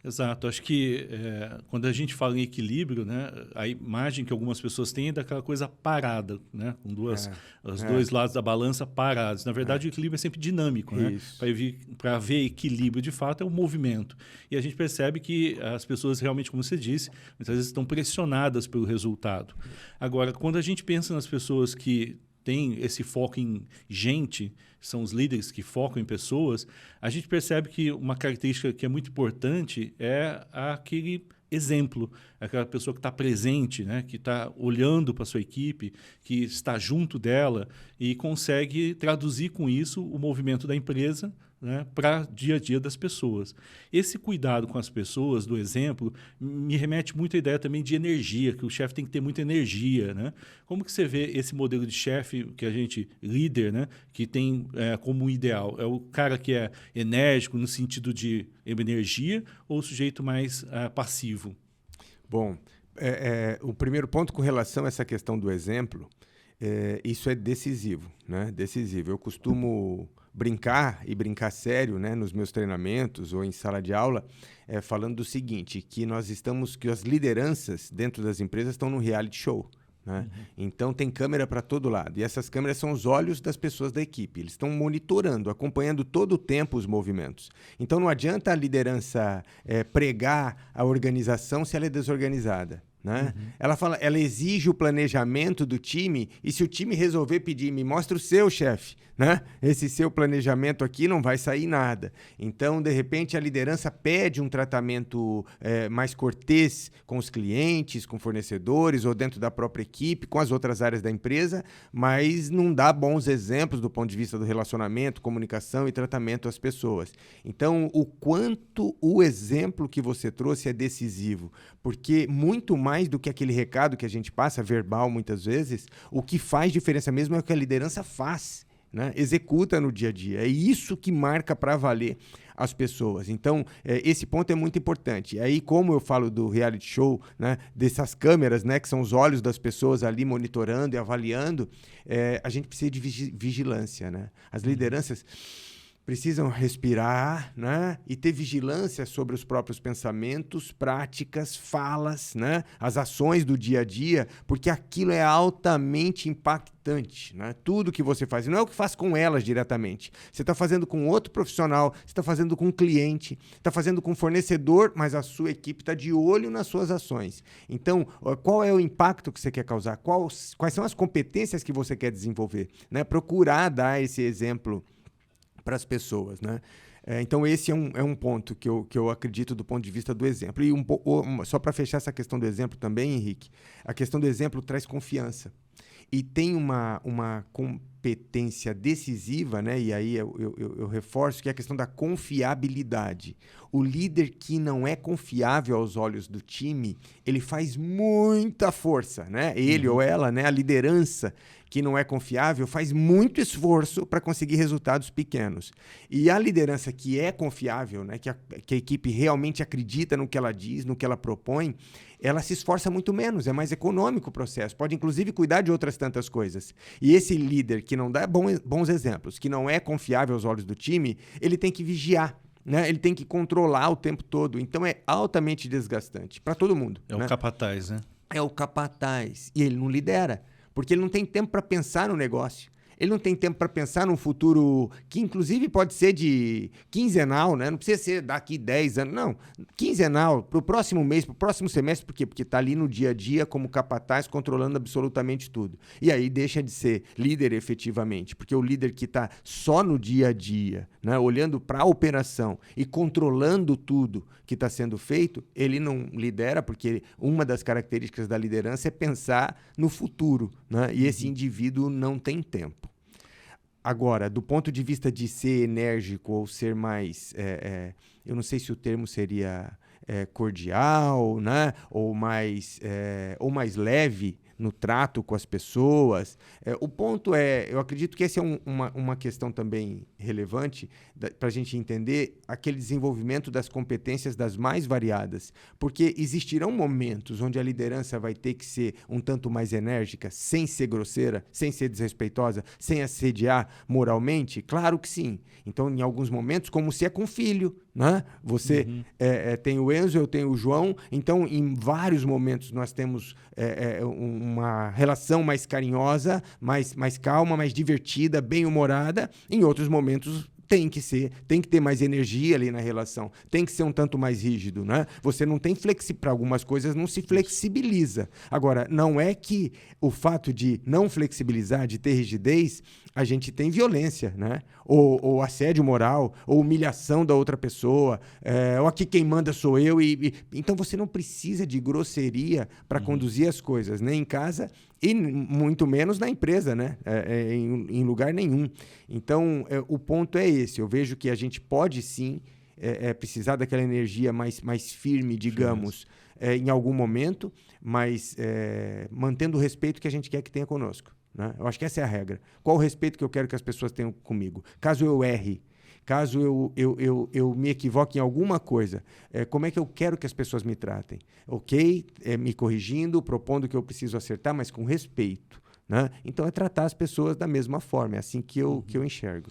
Exato. Acho que quando a gente fala em equilíbrio, né, a imagem que algumas pessoas têm é daquela coisa parada, né, com os dois lados da balança parados. Na verdade, o equilíbrio é sempre dinâmico, né? Isso. Para haver equilíbrio, de fato, é um movimento. E a gente percebe que as pessoas realmente, como você disse, muitas vezes estão pressionadas pelo resultado. Agora, quando a gente pensa nas pessoas que tem esse foco em gente, são os líderes que focam em pessoas, a gente percebe que uma característica que é muito importante é aquele exemplo, aquela pessoa que está presente, né? Que está olhando para a sua equipe, que está junto dela e consegue traduzir com isso o movimento da empresa, né, para dia a dia das pessoas. Esse cuidado com as pessoas, do exemplo, me remete muito à ideia também de energia, que o chefe tem que ter muita energia, né? Como que você vê esse modelo de chefe que a gente, líder, né, que tem como ideal? É o cara que é enérgico no sentido de energia ou o sujeito mais passivo? Bom, o primeiro ponto com relação a essa questão do exemplo, isso é decisivo, né? Decisivo. Eu costumo brincar sério, né, nos meus treinamentos ou em sala de aula, falando do seguinte, que as lideranças dentro das empresas estão num reality show. Né? Então tem câmera para todo lado. E essas câmeras são os olhos das pessoas da equipe. Eles estão monitorando, acompanhando todo o tempo os movimentos. Então não adianta a liderança pregar a organização se ela é desorganizada. Né? Ela exige o planejamento do time, e se o time resolver pedir, me mostra o seu, chefe, né? Esse seu planejamento aqui não vai sair nada. Então, de repente, a liderança pede um tratamento mais cortês com os clientes, com fornecedores, ou dentro da própria equipe, com as outras áreas da empresa, mas não dá bons exemplos do ponto de vista do relacionamento, comunicação e tratamento às pessoas. Então, o quanto o exemplo que você trouxe é decisivo, porque muito mais do que aquele recado que a gente passa, verbal muitas vezes, o que faz diferença mesmo é o que a liderança faz, né? Executa no dia a dia. É isso que marca para valer as pessoas. Então, esse ponto é muito importante. E aí, como eu falo do reality show, né, dessas câmeras, né, que são os olhos das pessoas ali monitorando e avaliando, a gente precisa de vigilância. Né? As lideranças precisam respirar, né? E ter vigilância sobre os próprios pensamentos, práticas, falas, né? As ações do dia a dia, porque aquilo é altamente impactante. Né? Tudo que você faz, não é o que faz com elas diretamente. Você está fazendo com outro profissional, você está fazendo com um cliente, está fazendo com um fornecedor, mas a sua equipe está de olho nas suas ações. Então, qual é o impacto que você quer causar? Quais são as competências que você quer desenvolver? Né? Procurar dar esse exemplo para as pessoas, né? Então, esse é um ponto que eu acredito do ponto de vista do exemplo. E só para fechar essa questão do exemplo também, Henrique, a questão do exemplo traz confiança. E tem uma competência decisiva, né? E aí eu reforço, que é a questão da confiabilidade. O líder que não é confiável aos olhos do time, ele faz muita força, né? Ele ou ela, né? A liderança que não é confiável faz muito esforço para conseguir resultados pequenos. E a liderança que é confiável, né? Que a equipe realmente acredita no que ela diz, no que ela propõe, ela se esforça muito menos, é mais econômico o processo, pode inclusive cuidar de outras tantas coisas. E esse líder que não dá bons exemplos, que não é confiável aos olhos do time, ele tem que vigiar, né? Ele tem que controlar o tempo todo. Então é altamente desgastante para todo mundo. É, né? O capataz, né? É o capataz. E ele não lidera, porque ele não tem tempo para pensar no negócio. Ele não tem tempo para pensar num futuro que, inclusive, pode ser de quinzenal, né? Não precisa ser daqui 10 anos, não. Quinzenal, para o próximo mês, para o próximo semestre. Por quê? Porque está ali no dia a dia como capataz, controlando absolutamente tudo. E aí deixa de ser líder efetivamente, porque o líder que está só no dia a dia, né? Olhando para a operação e controlando tudo que está sendo feito, ele não lidera, porque uma das características da liderança é pensar no futuro, né? E esse indivíduo não tem tempo. Agora, do ponto de vista de ser enérgico ou ser mais... eu não sei se o termo seria cordial, né? Ou mais leve no trato com as pessoas. O ponto eu acredito que essa é uma questão também relevante para a gente entender aquele desenvolvimento das competências das mais variadas, porque existirão momentos onde a liderança vai ter que ser um tanto mais enérgica, sem ser grosseira, sem ser desrespeitosa, sem assediar moralmente? Claro que sim. Então, em alguns momentos, como se é com filho, né? Você tem o Enzo, eu tenho o João, então em vários momentos nós temos uma relação mais carinhosa, mais calma, mais divertida, bem-humorada. Em outros momentos tem que ter mais energia ali na relação, tem que ser um tanto mais rígido, né? Você não tem para algumas coisas não se flexibiliza. Agora, não é que o fato de não flexibilizar, de ter rigidez, a gente tem violência, né? Ou assédio moral, ou humilhação da outra pessoa, ou aqui quem manda sou eu. Então você não precisa de grosseria para conduzir as coisas, nem em casa e muito menos na empresa, né? Em lugar nenhum. Então, o ponto é esse. Eu vejo que a gente pode sim precisar daquela energia mais firme, digamos, em algum momento, mas mantendo o respeito que a gente quer que tenha conosco, né? Eu acho que essa é a regra. Qual o respeito que eu quero que as pessoas tenham comigo? Caso eu erre, caso eu me equivoque em alguma coisa, como é que eu quero que as pessoas me tratem? Ok? Me corrigindo, propondo que eu preciso acertar, mas com respeito, né? Então, é tratar as pessoas da mesma forma. É assim que eu enxergo.